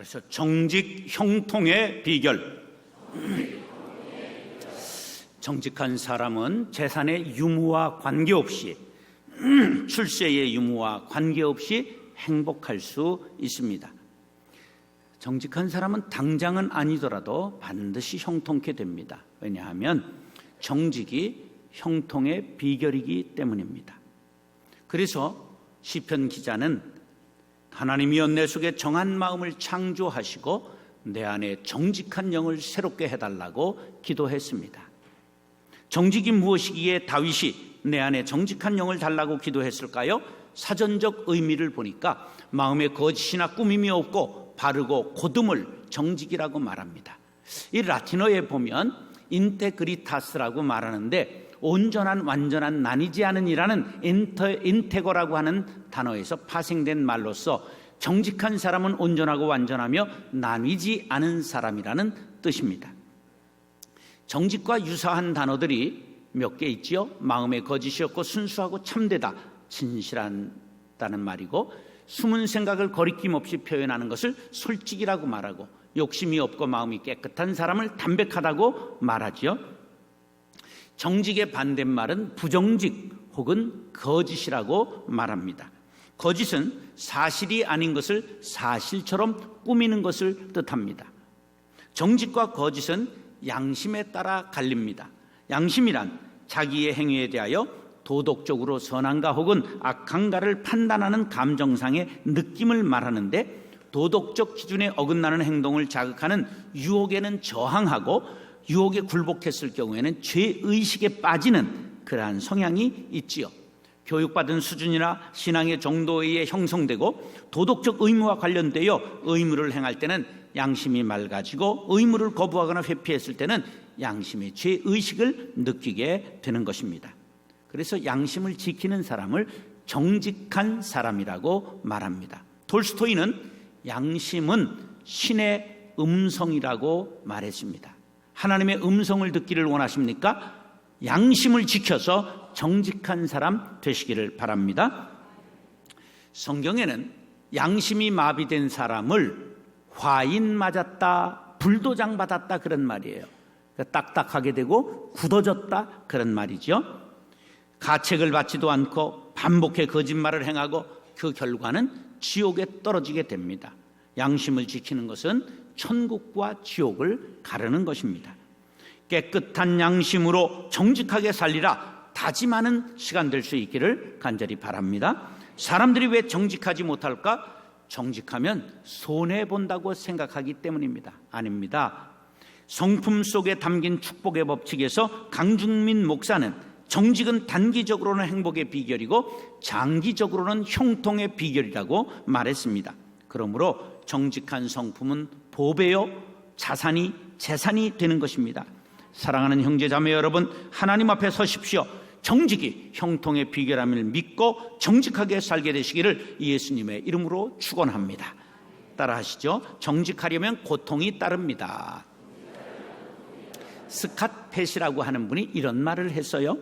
따라서 정직 형통의 비결. 정직한 사람은 재산의 유무와 관계없이 출세의 유무와 관계없이 행복할 수 있습니다. 정직한 사람은 당장은 아니더라도 반드시 형통케 됩니다. 왜냐하면 정직이 형통의 비결이기 때문입니다. 그래서 시편 기자는 하나님이여 내 속에 정한 마음을 창조하시고 내 안에 정직한 영을 새롭게 해달라고 기도했습니다. 정직이 무엇이기에 다윗이 내 안에 정직한 영을 달라고 기도했을까요? 사전적 의미를 보니까 마음에 거짓이나 꾸밈이 없고 바르고 곧음을 정직이라고 말합니다. 이 라틴어에 보면 인테그리타스라고 말하는데 온전한, 완전한, 나뉘지 않은이라는 인테거라고 하는 단어에서 파생된 말로서 정직한 사람은 온전하고 완전하며 나뉘지 않은 사람이라는 뜻입니다. 정직과 유사한 단어들이 몇 개 있지요. 마음에 거짓이 없고 순수하고 참되다, 진실하다는 말이고, 숨은 생각을 거리낌 없이 표현하는 것을 솔직이라고 말하고, 욕심이 없고 마음이 깨끗한 사람을 담백하다고 말하지요. 정직의 반대말은 부정직 혹은 거짓이라고 말합니다. 거짓은 사실이 아닌 것을 사실처럼 꾸미는 것을 뜻합니다. 정직과 거짓은 양심에 따라 갈립니다. 양심이란 자기의 행위에 대하여 도덕적으로 선한가 혹은 악한가를 판단하는 감정상의 느낌을 말하는데, 도덕적 기준에 어긋나는 행동을 자극하는 유혹에는 저항하고 유혹에 굴복했을 경우에는 죄의식에 빠지는 그러한 성향이 있지요. 교육받은 수준이나 신앙의 정도에 의해 형성되고 도덕적 의무와 관련되어 의무를 행할 때는 양심이 맑아지고 의무를 거부하거나 회피했을 때는 양심의 죄의식을 느끼게 되는 것입니다. 그래서 양심을 지키는 사람을 정직한 사람이라고 말합니다. 톨스토이는 양심은 신의 음성이라고 말했습니다. 하나님의 음성을 듣기를 원하십니까? 양심을 지켜서 정직한 사람 되시기를 바랍니다. 성경에는 양심이 마비된 사람을 화인 맞았다, 불도장 받았다 그런 말이에요. 딱딱하게 되고 굳어졌다 그런 말이죠. 가책을 받지도 않고 반복해 거짓말을 행하고 그 결과는 지옥에 떨어지게 됩니다. 양심을 지키는 것은 천국과 지옥을 가르는 것입니다. 깨끗한 양심으로 정직하게 살리라 다짐하는 시간 될 수 있기를 간절히 바랍니다. 사람들이 왜 정직하지 못할까? 정직하면 손해본다고 생각하기 때문입니다. 아닙니다. 성품 속에 담긴 축복의 법칙에서 강중민 목사는 정직은 단기적으로는 행복의 비결이고 장기적으로는 형통의 비결이라고 말했습니다. 그러므로 정직한 성품은 보배요, 자산이 재산이 되는 것입니다. 사랑하는 형제자매 여러분, 하나님 앞에 서십시오. 정직이 형통의 비결함을 믿고 정직하게 살게 되시기를 예수님의 이름으로 축원합니다. 따라하시죠. 정직하려면 고통이 따릅니다. 스캇 펫이라고 하는 분이 이런 말을 했어요.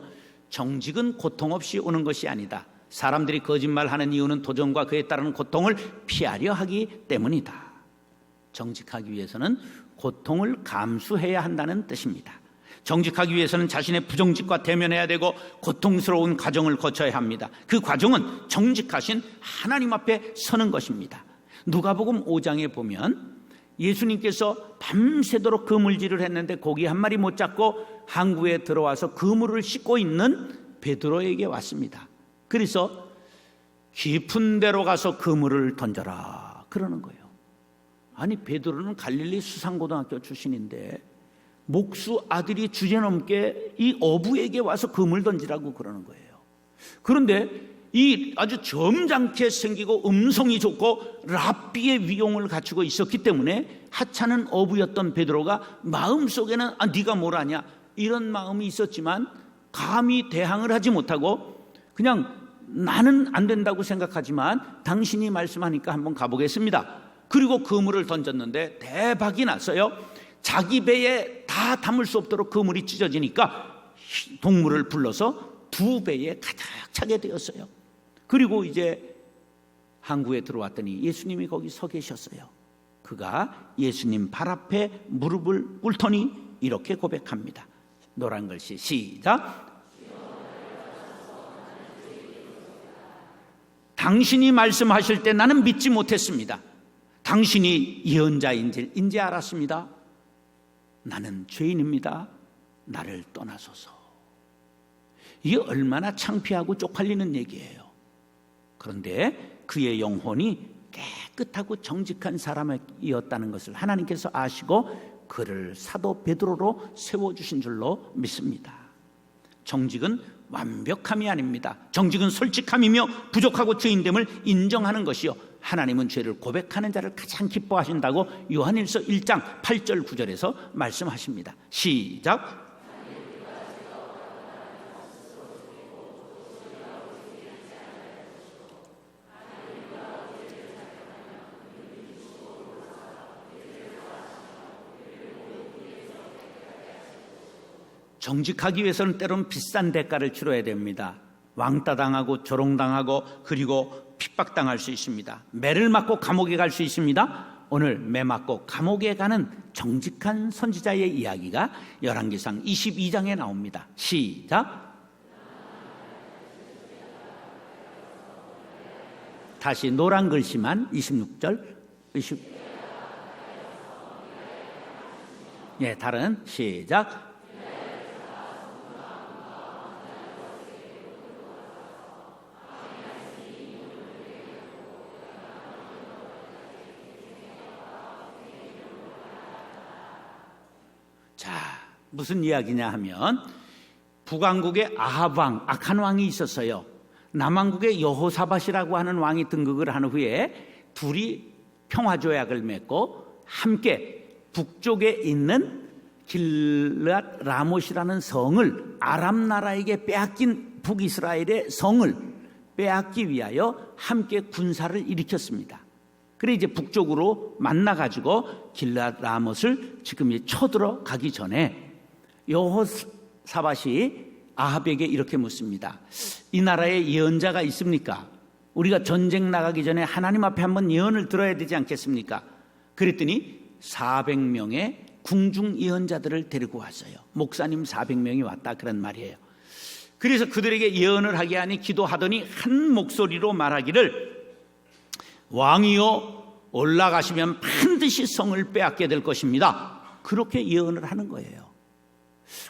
정직은 고통 없이 오는 것이 아니다. 사람들이 거짓말하는 이유는 도전과 그에 따르는 고통을 피하려 하기 때문이다. 정직하기 위해서는 고통을 감수해야 한다는 뜻입니다. 정직하기 위해서는 자신의 부정직과 대면해야 되고 고통스러운 과정을 거쳐야 합니다. 그 과정은 정직하신 하나님 앞에 서는 것입니다. 누가복음 5장에 보면 예수님께서 밤새도록 그물질을 했는데 고기 한 마리 못 잡고 항구에 들어와서 그물을 씻고 있는 베드로에게 왔습니다. 그래서 깊은 데로 가서 그물을 던져라 그러는 거예요. 아니, 베드로는 갈릴리 수상고등학교 출신인데 목수 아들이 주제넘게 이 어부에게 와서 그물 던지라고 그러는 거예요. 그런데 이 아주 점잖게 생기고 음성이 좋고 랍비의 위용을 갖추고 있었기 때문에 하찮은 어부였던 베드로가 마음속에는 네가 뭘 아냐 이런 마음이 있었지만 감히 대항을 하지 못하고 그냥 나는 안 된다고 생각하지만 당신이 말씀하니까 한번 가보겠습니다. 그리고 그물을 던졌는데 대박이 났어요. 자기 배에 다 담을 수 없도록 그물이 찢어지니까 동물을 불러서 두 배에 가득 차게 되었어요. 그리고 이제 항구에 들어왔더니 예수님이 거기 서 계셨어요. 그가 예수님 발 앞에 무릎을 꿇더니 이렇게 고백합니다. 노란 글씨 시작. 당신이 말씀하실 때 나는 믿지 못했습니다. 당신이 예언자인지 알았습니다. 나는 죄인입니다. 나를 떠나소서. 이게 얼마나 창피하고 쪽팔리는 얘기예요. 그런데 그의 영혼이 깨끗하고 정직한 사람이었다는 것을 하나님께서 아시고 그를 사도 베드로로 세워주신 줄로 믿습니다. 정직은 완벽함이 아닙니다. 정직은 솔직함이며 부족하고 죄인됨을 인정하는 것이요, 하나님은 죄를 고백하는 자를 가장 기뻐하신다고 요한일서 1장 8절 9절에서 말씀하십니다. 시작. 정직하기 위해서는 때론 비싼 대가를 치러야 됩니다. 왕따당하고 조롱당하고 그리고 핍박당할 수 있습니다. 매를 맞고 감옥에 갈 수 있습니다. 오늘 매 맞고 감옥에 가는 정직한 선지자의 이야기가 열왕기상 22장에 나옵니다. 시작. 다시 노란 글씨만 26절 20. 다른 시작. 자, 무슨 이야기냐 하면 북왕국에 아합 왕, 악한 왕이 있었어요. 남왕국에 여호사밧이라고 하는 왕이 등극을 한 후에 둘이 평화조약을 맺고 함께 북쪽에 있는 길르앗 라못이라는 성을 아람 나라에게 빼앗긴 북이스라엘의 성을 빼앗기 위하여 함께 군사를 일으켰습니다. 그래 이제 북쪽으로 만나가지고 길르앗 라못을 지금 쳐들어가기 전에 여호사밧이 아합에게 이렇게 묻습니다. 이 나라에 예언자가 있습니까? 우리가 전쟁 나가기 전에 하나님 앞에 한번 예언을 들어야 되지 않겠습니까? 그랬더니 400명의 궁중 예언자들을 데리고 왔어요. 목사님 400명이 왔다 그런 말이에요. 그래서 그들에게 예언을 하게 하니 기도하더니 한 목소리로 말하기를 왕이여 올라가시면 반드시 성을 빼앗게 될 것입니다. 그렇게 예언을 하는 거예요.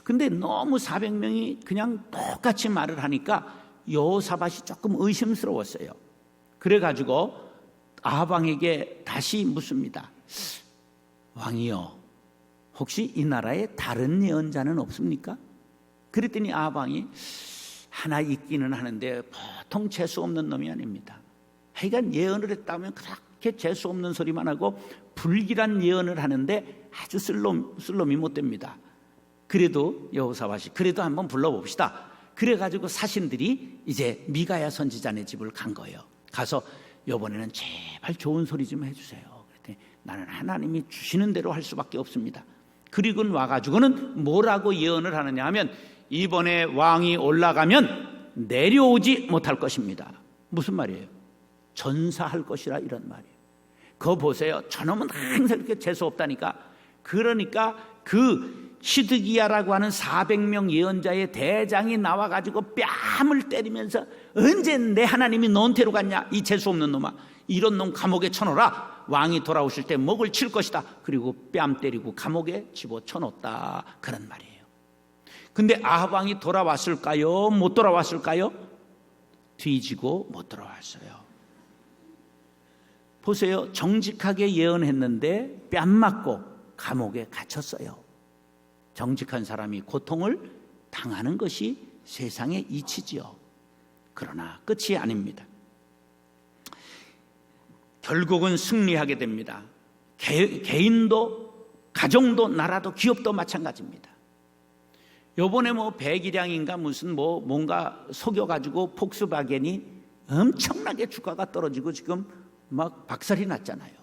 근데 너무 400명이 그냥 똑같이 말을 하니까 여호사밧이 조금 의심스러웠어요. 그래가지고 아합 왕에게 다시 묻습니다. 왕이여 혹시 이 나라에 다른 예언자는 없습니까? 그랬더니 아합 왕이 하나 있기는 하는데 보통 재수 없는 놈이 아닙니다. 하여간 예언을 했다면 그렇게 재수 없는 소리만 하고 불길한 예언을 하는데 아주 쓸놈이 못 됩니다. 그래도 여호사밧이 그래도 한번 불러봅시다. 그래가지고 사신들이 이제 미가야 선지자네 집을 간 거예요. 가서 이번에는 제발 좋은 소리 좀 해주세요. 그랬더니 나는 하나님이 주시는 대로 할 수밖에 없습니다. 그리고 와가지고는 뭐라고 예언을 하느냐 하면 이번에 왕이 올라가면 내려오지 못할 것입니다. 무슨 말이에요? 전사할 것이라 이런 말이에요. 그거 보세요. 저놈은 항상 이렇게 재수 없다니까. 그러니까 그 시드기야라고 하는 400명 예언자의 대장이 나와가지고 뺨을 때리면서 언제 내 하나님이 너한테로 갔냐 이 재수 없는 놈아, 이런 놈 감옥에 쳐넣어라. 왕이 돌아오실 때 목을 칠 것이다. 그리고 뺨 때리고 감옥에 집어쳐넣었다 그런 말이에요. 근데 아합 왕이 돌아왔을까요? 못 돌아왔을까요? 뒤지고 못 돌아왔어요. 보세요. 정직하게 예언했는데 뺨 맞고 감옥에 갇혔어요. 정직한 사람이 고통을 당하는 것이 세상의 이치지요. 그러나 끝이 아닙니다. 결국은 승리하게 됩니다. 개인도 가정도 나라도 기업도 마찬가지입니다. 요번에 배기량인가 무슨 뭔가 속여가지고 폭스바겐이 엄청나게 주가가 떨어지고 지금 막 박살이 났잖아요.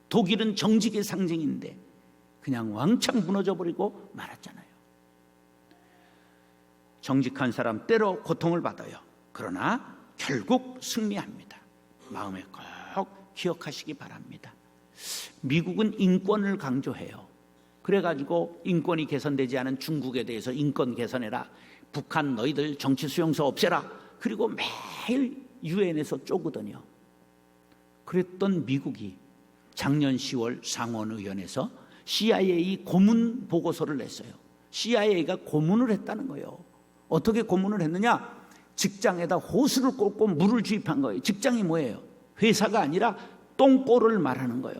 독일은 정직의 상징인데 그냥 왕창 무너져버리고 말았잖아요. 정직한 사람 때로 고통을 받아요. 그러나 결국 승리합니다. 마음에 꼭 기억하시기 바랍니다. 미국은 인권을 강조해요. 그래가지고 인권이 개선되지 않은 중국에 대해서 인권 개선해라, 북한 너희들 정치 수용소 없애라, 그리고 매일 유엔에서 쪼거든요. 그랬던 미국이 작년 10월 상원의원에서 CIA 고문 보고서를 냈어요. CIA가 고문을 했다는 거예요. 어떻게 고문을 했느냐? 직장에다 호스를 꽂고 물을 주입한 거예요. 직장이 뭐예요? 회사가 아니라 똥꼬를 말하는 거예요.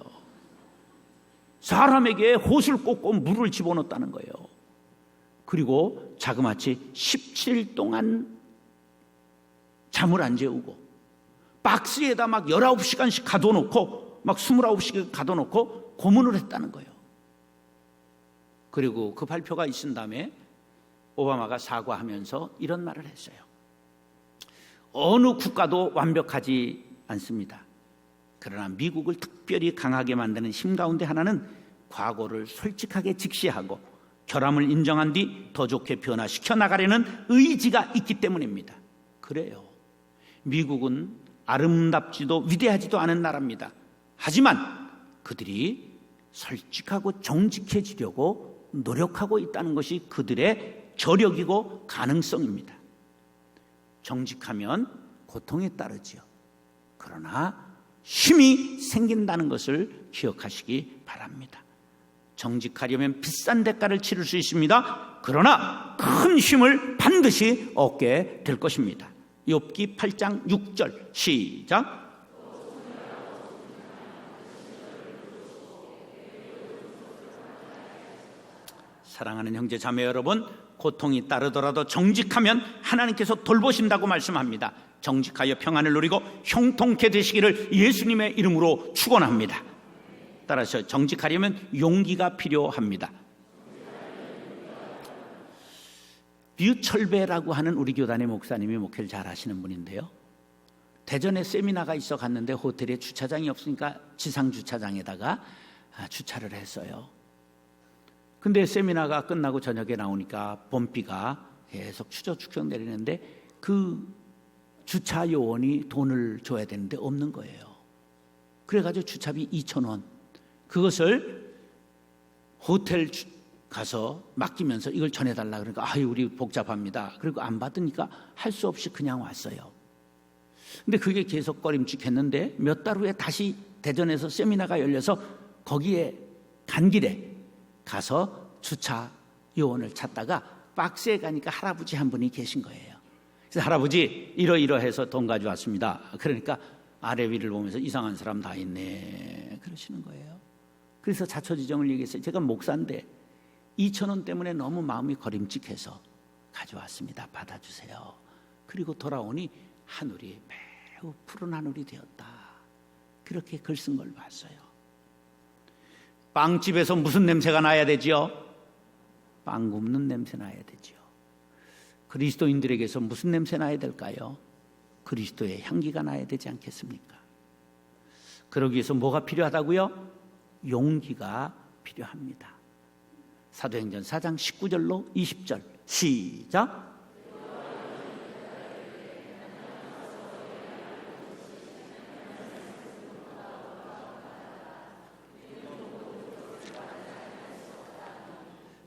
사람에게 호스를 꽂고 물을 집어넣었다는 거예요. 그리고 자그마치 17일 동안 잠을 안 재우고 박스에다 막 19시간씩 가둬놓고 막 29시간 가둬놓고 고문을 했다는 거예요. 그리고 그 발표가 있은 다음에 오바마가 사과하면서 이런 말을 했어요. 어느 국가도 완벽하지 않습니다. 그러나 미국을 특별히 강하게 만드는 힘 가운데 하나는 과거를 솔직하게 직시하고 결함을 인정한 뒤 더 좋게 변화시켜 나가려는 의지가 있기 때문입니다. 그래요. 미국은 아름답지도 위대하지도 않은 나라입니다. 하지만 그들이 솔직하고 정직해지려고 노력하고 있다는 것이 그들의 저력이고 가능성입니다. 정직하면 고통이 따르지요. 그러나 힘이 생긴다는 것을 기억하시기 바랍니다. 정직하려면 비싼 대가를 치를 수 있습니다. 그러나 큰 힘을 반드시 얻게 될 것입니다. 욥기 8장 6절 시작. 사랑하는 형제 자매 여러분, 고통이 따르더라도 정직하면 하나님께서 돌보신다고 말씀합니다. 정직하여 평안을 누리고 형통케 되시기를 예수님의 이름으로 축원합니다. 따라서 정직하려면 용기가 필요합니다. 류철배라고 하는 우리 교단의 목사님이 목회를 잘 하시는 분인데요, 대전에 세미나가 있어 갔는데 호텔에 주차장이 없으니까 지상 주차장에다가 주차를 했어요. 근데 세미나가 끝나고 저녁에 나오니까 봄비가 계속 추적추적 내리는데 그 주차 요원이 돈을 줘야 되는데 없는 거예요. 그래가지고 주차비 2,000원, 그것을 호텔 가서 맡기면서 이걸 전해달라 그러니까 아유 우리 복잡합니다. 그리고 안 받으니까 할 수 없이 그냥 왔어요. 근데 그게 계속 꺼림칙했는데 몇 달 후에 다시 대전에서 세미나가 열려서 거기에 간 길에 가서 주차 요원을 찾다가 박스에 가니까 할아버지 한 분이 계신 거예요. 그래서 할아버지 이러이러해서 돈 가져왔습니다. 그러니까 아래 위를 보면서 이상한 사람 다 있네 그러시는 거예요. 그래서 자초지종을 얘기했어요. 제가 목사인데 2,000원 때문에 너무 마음이 거림칙해서 가져왔습니다. 받아주세요. 그리고 돌아오니 하늘이 매우 푸른 하늘이 되었다. 그렇게 글 쓴 걸 봤어요. 빵집에서 무슨 냄새가 나야 되지요? 빵 굽는 냄새 나야 되지요. 그리스도인들에게서 무슨 냄새 나야 될까요? 그리스도의 향기가 나야 되지 않겠습니까? 그러기 위해서 뭐가 필요하다고요? 용기가 필요합니다. 사도행전 4장 19절로 20절 시작.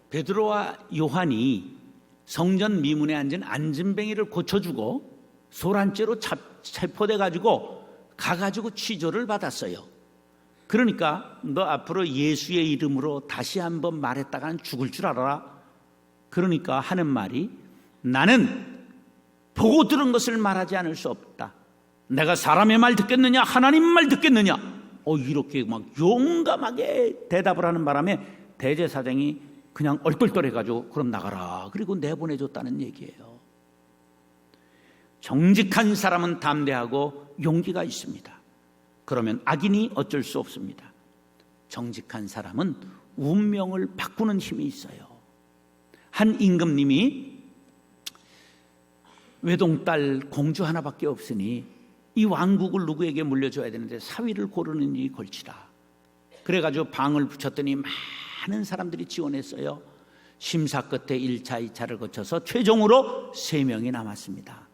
베드로와 요한이 성전 미문에 앉은 안진뱅이를 고쳐주고 소란죄로 체포돼 가지고 가가지고 취조를 받았어요. 그러니까 너 앞으로 예수의 이름으로 다시 한번 말했다가는 죽을 줄 알아라. 그러니까 하는 말이 나는 보고 들은 것을 말하지 않을 수 없다. 내가 사람의 말 듣겠느냐 하나님 말 듣겠느냐. 이렇게 막 용감하게 대답을 하는 바람에 대제사장이 그냥 얼떨떨해가지고 그럼 나가라. 그리고 내보내줬다는 얘기예요. 정직한 사람은 담대하고 용기가 있습니다. 그러면 악인이 어쩔 수 없습니다. 정직한 사람은 운명을 바꾸는 힘이 있어요. 한 임금님이 외동딸 공주 하나밖에 없으니 이 왕국을 누구에게 물려줘야 되는데 사위를 고르는 일이 골치라. 그래가지고 방을 붙였더니 많은 사람들이 지원했어요. 심사 끝에 1차, 2차를 거쳐서 최종으로 3명이 남았습니다.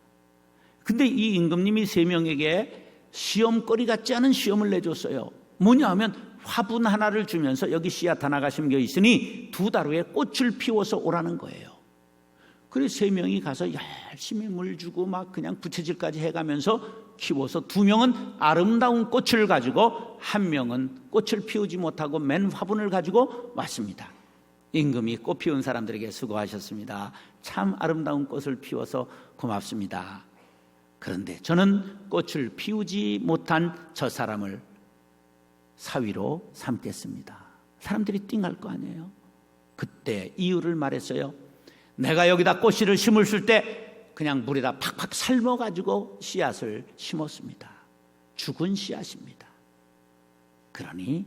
근데 이 임금님이 3명에게 시험거리 같지 않은 시험을 내줬어요. 뭐냐 하면 화분 하나를 주면서 여기 씨앗 하나가 심겨 있으니 2달 후에 꽃을 피워서 오라는 거예요. 그래서 3명이 가서 열심히 물 주고 막 그냥 부채질까지 해가면서 키워서 2명은 아름다운 꽃을 가지고 1명은 꽃을 피우지 못하고 맨 화분을 가지고 왔습니다. 임금이 꽃 피운 사람들에게 수고하셨습니다. 참 아름다운 꽃을 피워서 고맙습니다. 그런데 저는 꽃을 피우지 못한 저 사람을 사위로 삼겠습니다. 사람들이 띵할 거 아니에요. 그때 이유를 말했어요. 내가 여기다 꽃씨를 심었을 때 그냥 물에다 팍팍 삶아가지고 씨앗을 심었습니다. 죽은 씨앗입니다. 그러니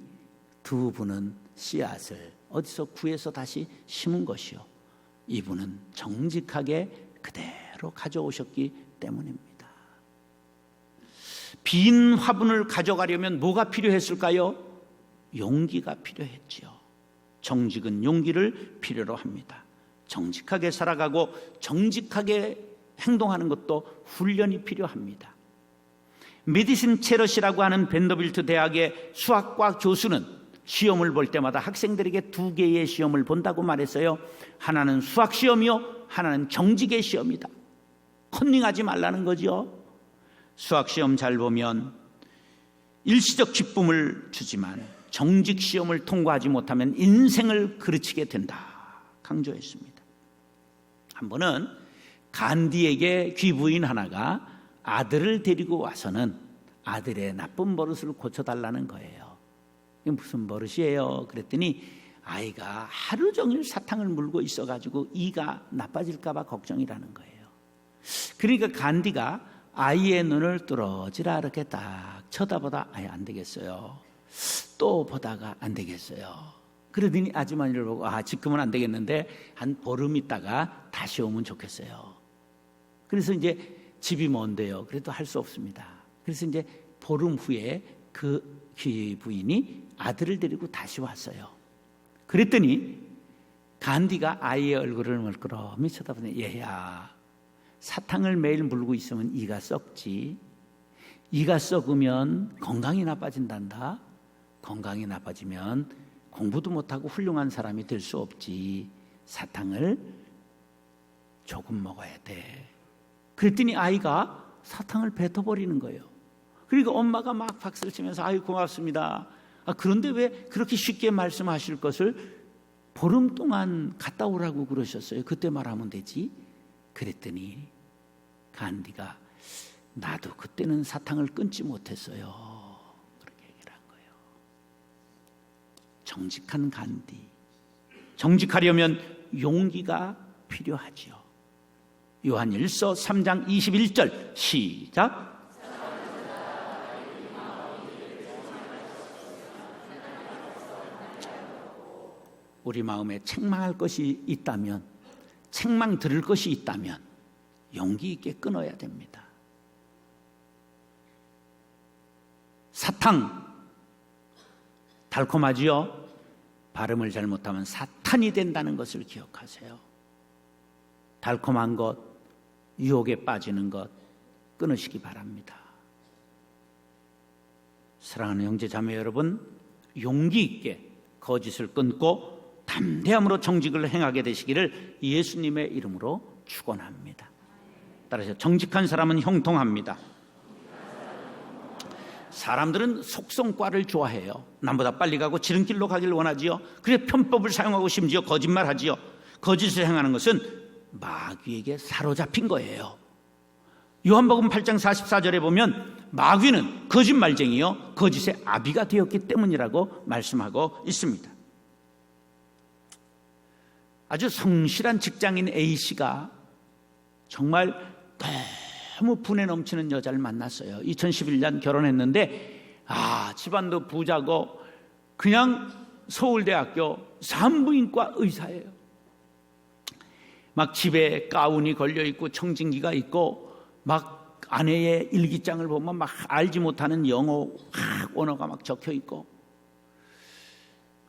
2분은 씨앗을 어디서 구해서 다시 심은 것이요, 이분은 정직하게 그대로 가져오셨기 때문입니다. 빈 화분을 가져가려면 뭐가 필요했을까요? 용기가 필요했지요. 정직은 용기를 필요로 합니다. 정직하게 살아가고 정직하게 행동하는 것도 훈련이 필요합니다. 메디슨 체럿이라고 하는 벤더빌트 대학의 수학과 교수는 시험을 볼 때마다 학생들에게 2개의 시험을 본다고 말했어요. 하나는 수학 시험이요, 하나는 정직의 시험이다. 컨닝하지 말라는 거죠. 수학 시험 잘 보면 일시적 기쁨을 주지만 정직 시험을 통과하지 못하면 인생을 그르치게 된다 강조했습니다. 한 번은 간디에게 귀부인 하나가 아들을 데리고 와서는 아들의 나쁜 버릇을 고쳐달라는 거예요. 이게 무슨 버릇이에요? 그랬더니 아이가 하루 종일 사탕을 물고 있어가지고 이가 나빠질까 봐 걱정이라는 거예요. 그러니까 간디가 아이의 눈을 뚫어지라 이렇게 딱 쳐다보다 안 되겠어요. 또 보다가 안 되겠어요. 그러더니 아주머니를 보고 지금은 안 되겠는데 한 보름 있다가 다시 오면 좋겠어요. 그래서 이제 집이 먼데요. 그래도 할 수 없습니다. 그래서 이제 보름 후에 그 귀부인이 아들을 데리고 다시 왔어요. 그랬더니 간디가 아이의 얼굴을 멀끄러미 쳐다보더니 얘야, 사탕을 매일 물고 있으면 이가 썩지. 이가 썩으면 건강이 나빠진단다. 건강이 나빠지면 공부도 못하고 훌륭한 사람이 될 수 없지. 사탕을 조금 먹어야 돼. 그랬더니 아이가 사탕을 뱉어버리는 거예요. 그러니까 엄마가 막 박수를 치면서 아유 고맙습니다. 그런데 왜 그렇게 쉽게 말씀하실 것을 보름 동안 갔다 오라고 그러셨어요? 그때 말하면 되지. 그랬더니 간디가 나도 그때는 사탕을 끊지 못했어요. 그렇게 얘기를 한 거예요. 정직한 간디. 정직하려면 용기가 필요하지요. 요한일서 3장 21절 시작. 우리 마음에 책망할 것이 있다면, 책망 들을 것이 있다면 용기 있게 끊어야 됩니다. 사탕 달콤하지요? 발음을 잘못하면 사탄이 된다는 것을 기억하세요. 달콤한 것, 유혹에 빠지는 것 끊으시기 바랍니다. 사랑하는 형제 자매 여러분, 용기 있게 거짓을 끊고 담대함으로 정직을 행하게 되시기를 예수님의 이름으로 축원합니다. 따라서 정직한 사람은 형통합니다. 사람들은 속성과를 좋아해요. 남보다 빨리 가고 지름길로 가길 원하지요. 그래서 편법을 사용하고 심지어 거짓말하지요. 거짓을 행하는 것은 마귀에게 사로잡힌 거예요. 요한복음 8장 44절에 보면 마귀는 거짓말쟁이요 거짓의 아비가 되었기 때문이라고 말씀하고 있습니다. 아주 성실한 직장인 A씨가 정말 너무 분에 넘치는 여자를 만났어요. 2011년 결혼했는데 집안도 부자고 그냥 서울대학교 산부인과 의사예요. 막 집에 가운이 걸려있고 청진기가 있고 막 아내의 일기장을 보면 막 알지 못하는 영어 언어가 막 적혀있고,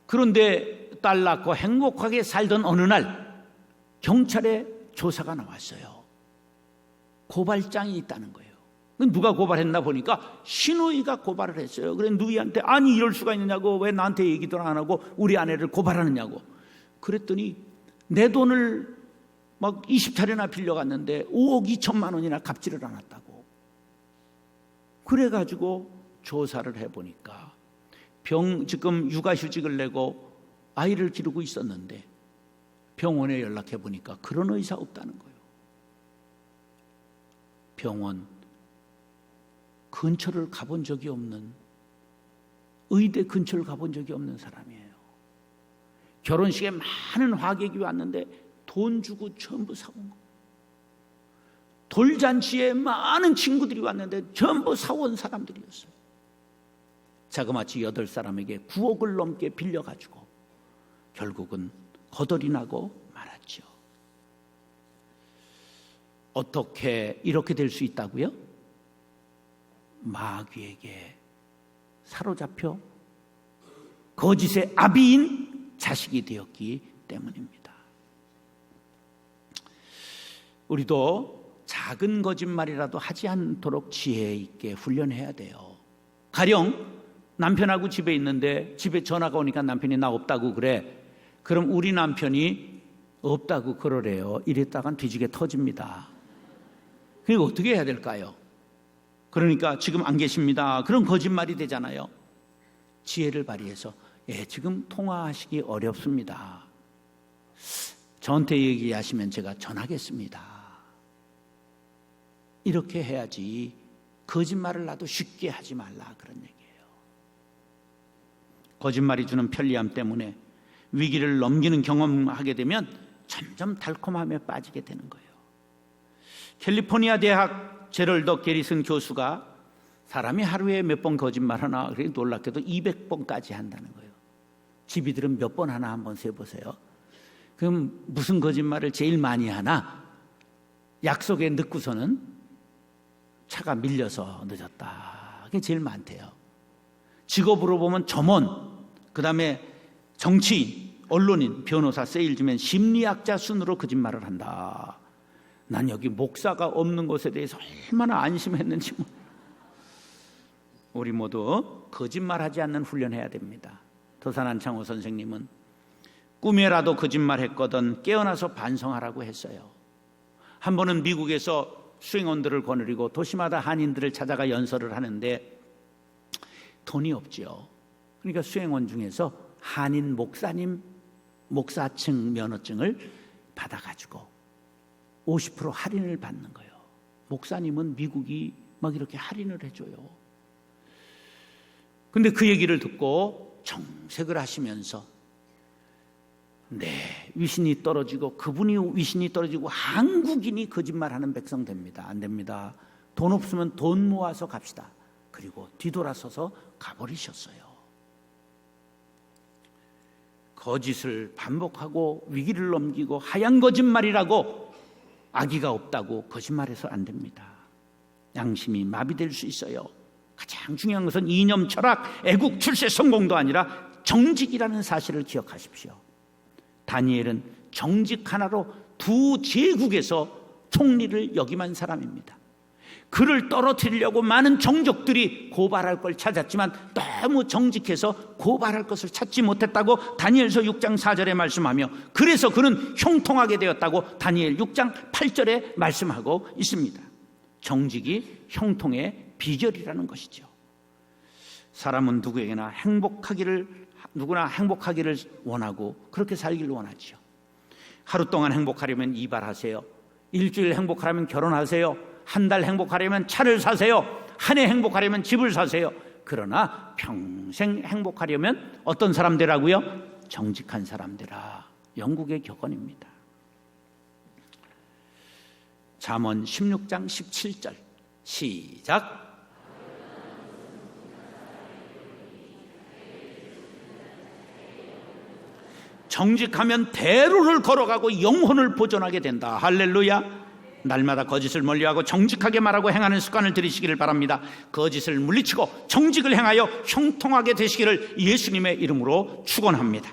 그런데 딸 낳고 행복하게 살던 어느 날 경찰에 조사가 나왔어요. 고발장이 있다는 거예요. 누가 고발했나 보니까 시누이가 고발을 했어요. 그래 누이한테 아니 이럴 수가 있느냐고, 왜 나한테 얘기도 안 하고 우리 아내를 고발하느냐고. 그랬더니 내 돈을 막 20차례나 빌려갔는데 5억 2천만 원이나 갚지를 않았다고. 그래가지고 조사를 해보니까 지금 육아휴직을 내고 아이를 기르고 있었는데 병원에 연락해보니까 그런 의사 없다는 거예요. 병원 근처를 가본 적이 없는, 의대 근처를 가본 적이 없는 사람이에요. 결혼식에 많은 화객이 왔는데 돈 주고 전부 사온 거. 돌잔치에 많은 친구들이 왔는데 전부 사온 사람들이었어요. 자그마치 8사람에게 9억을 넘게 빌려가지고 결국은 거덜이 나고 말았죠. 어떻게 이렇게 될 수 있다고요? 마귀에게 사로잡혀 거짓의 아비인 자식이 되었기 때문입니다. 우리도 작은 거짓말이라도 하지 않도록 지혜 있게 훈련해야 돼요. 가령 남편하고 집에 있는데 집에 전화가 오니까 남편이 나 없다고 그래. 그럼 우리 남편이 없다고 그러래요. 이랬다간 뒤지게 터집니다. 그리고 어떻게 해야 될까요? 그러니까 지금 안 계십니다. 그런 거짓말이 되잖아요. 지혜를 발휘해서 지금 통화하시기 어렵습니다. 저한테 얘기하시면 제가 전하겠습니다. 이렇게 해야지 거짓말을 나도 쉽게 하지 말라 그런 얘기예요. 거짓말이 주는 편리함 때문에 위기를 넘기는 경험하게 되면 점점 달콤함에 빠지게 되는 거예요. 캘리포니아 대학 제럴더 게리슨 교수가 사람이 하루에 몇 번 거짓말하나, 그래 놀랍게도 200번까지 한다는 거예요. 집이들은 몇 번 하나 한번 세보세요. 그럼 무슨 거짓말을 제일 많이 하나? 약속에 늦고서는 차가 밀려서 늦었다. 그게 제일 많대요. 직업으로 보면 점원, 그 다음에 정치인, 언론인, 변호사, 세일즈맨, 심리학자 순으로 거짓말을 한다. 난 여기 목사가 없는 것에 대해서 얼마나 안심했는지. 우리 모두 거짓말하지 않는 훈련해야 됩니다. 도산안창호 선생님은 꿈에라도 거짓말했거든 깨어나서 반성하라고 했어요. 한 번은 미국에서 수행원들을 거느리고 도시마다 한인들을 찾아가 연설을 하는데 돈이 없죠. 그러니까 수행원 중에서 한인 목사님 목사증 면허증을 받아가지고 50% 할인을 받는 거예요. 목사님은 미국이 막 이렇게 할인을 해줘요. 근데 그 얘기를 듣고 정색을 하시면서 위신이 떨어지고 그분이 위신이 떨어지고 한국인이 거짓말하는 백성 됩니다. 안 됩니다. 돈 없으면 돈 모아서 갑시다. 그리고 뒤돌아서서 가버리셨어요. 거짓을 반복하고 위기를 넘기고 하얀 거짓말이라고 악의가 없다고 거짓말해서 안 됩니다. 양심이 마비될 수 있어요. 가장 중요한 것은 이념, 철학, 애국, 출세, 성공도 아니라 정직이라는 사실을 기억하십시오. 다니엘은 정직 하나로 두 제국에서 총리를 역임한 사람입니다. 그를 떨어뜨리려고 많은 정족들이 고발할 걸 찾았지만 너무 정직해서 고발할 것을 찾지 못했다고 다니엘서 6장 4절에 말씀하며, 그래서 그는 형통하게 되었다고 다니엘 6장 8절에 말씀하고 있습니다. 정직이 형통의 비결이라는 것이죠. 사람은 누구나 행복하기를 원하고 그렇게 살기를 원하죠. 하루 동안 행복하려면 이발하세요. 일주일 행복하려면 결혼하세요. 한 달 행복하려면 차를 사세요. 한 해 행복하려면 집을 사세요. 그러나 평생 행복하려면 어떤 사람 되라고요? 정직한 사람 되라. 영국의 격언입니다. 잠언 16장 17절 시작. 정직하면 대로를 걸어가고 영혼을 보존하게 된다. 할렐루야. 날마다 거짓을 멀리하고 정직하게 말하고 행하는 습관을 들이시기를 바랍니다. 거짓을 물리치고 정직을 행하여 형통하게 되시기를 예수님의 이름으로 축원합니다.